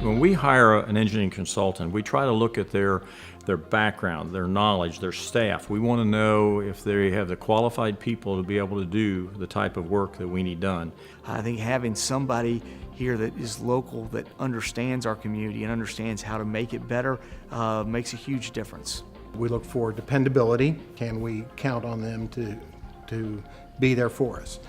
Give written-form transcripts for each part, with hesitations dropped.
When we hire an engineering consultant, we try to look at their background, their knowledge, their staff. We want to know if they have the qualified people to be able to do the type of work that we need done. I think having somebody here that is local, that understands our community and understands how to make it better, makes a huge difference. We look for dependability. Can we count on them to be there for us?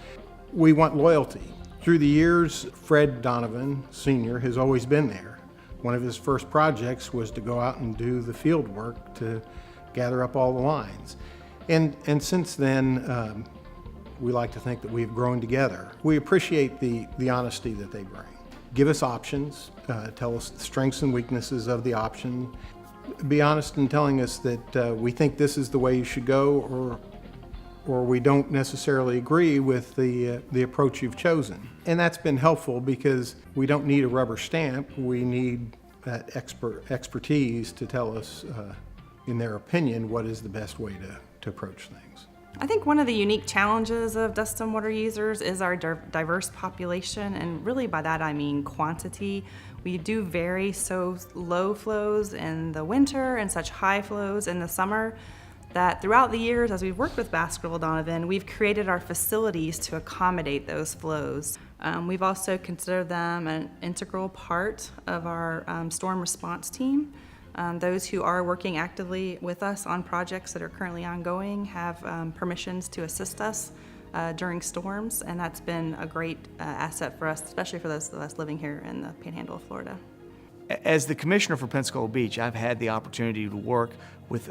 We want loyalty. Through the years, Fred Donovan, Sr., has always been there. One of his first projects was to go out and do the field work to gather up all the lines. And since then, we like to think that we've grown together. We appreciate the honesty that they bring. Give us options, tell us the strengths and weaknesses of the option. Be honest in telling us that we think this is the way you should go, or we don't necessarily agree with the approach you've chosen. And that's been helpful because we don't need a rubber stamp. We need that expertise to tell us, in their opinion, what is the best way to approach things. I think one of the unique challenges of dust and water users is our diverse population, and really by that I mean quantity. We do vary so low flows in the winter and such high flows in the summer that throughout the years, as we've worked with Baskerville-Donovan, we've created our facilities to accommodate those flows. We've also considered them an integral part of our storm response team. Those who are working actively with us on projects that are currently ongoing have permissions to assist us during storms, and that's been a great asset for us, especially for those of us living here in the Panhandle of Florida. As the commissioner for Pensacola Beach, I've had the opportunity to work with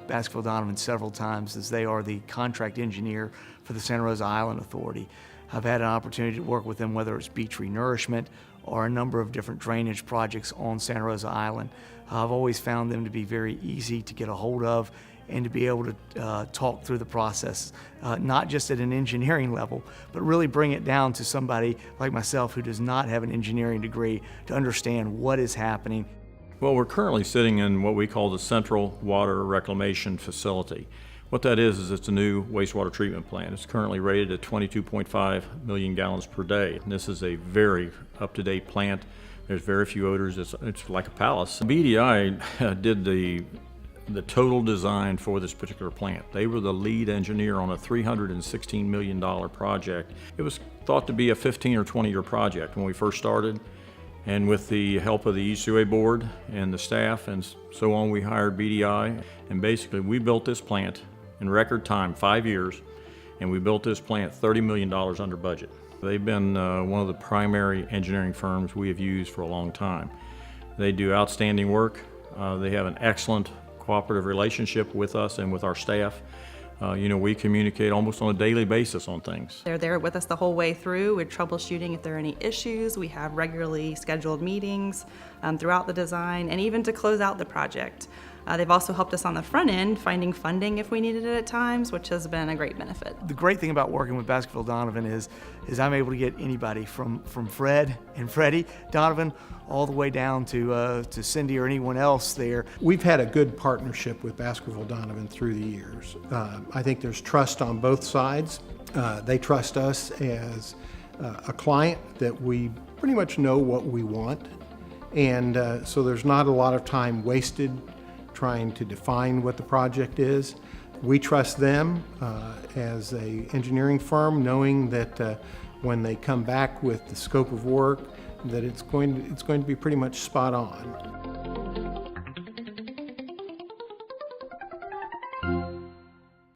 Baskerville-Donovan several times, as they are the contract engineer for the Santa Rosa Island Authority. I've had an opportunity to work with them, whether it's beach renourishment or a number of different drainage projects on Santa Rosa Island. I've always found them to be very easy to get a hold of and to be able to talk through the process, not just at an engineering level, but really bring it down to somebody like myself who does not have an engineering degree to understand what is happening. Well, we're currently sitting in what we call the Central Water Reclamation Facility. What that is it's a new wastewater treatment plant. It's currently rated at 22.5 million gallons per day. And this is a very up-to-date plant. There's very few odors. It's like a palace. BDI did the total design for this particular plant. They were the lead engineer on a $316 million project. It was thought to be a 15 or 20 year project when we first started. And with the help of the ECA board and the staff and so on, we hired BDI. And basically we built this plant in record time, 5 years, and we built this plant $30 million under budget. They've been one of the primary engineering firms we have used for a long time. They do outstanding work. They have an excellent cooperative relationship with us and with our staff. We communicate almost on a daily basis on things. They're there with us the whole way through. We're troubleshooting if there are any issues. We have regularly scheduled meetings throughout the design and even to close out the project. They've also helped us on the front end, finding funding if we needed it at times, which has been a great benefit. The great thing about working with Baskerville-Donovan is I'm able to get anybody from Fred and Freddie Donovan all the way down to Cindy or anyone else there. We've had a good partnership with Baskerville-Donovan through the years. I think there's trust on both sides. They trust us as a client that we pretty much know what we want, and so there's not a lot of time wasted trying to define what the project is. We trust them as an engineering firm, knowing that when they come back with the scope of work, that it's going to be pretty much spot on.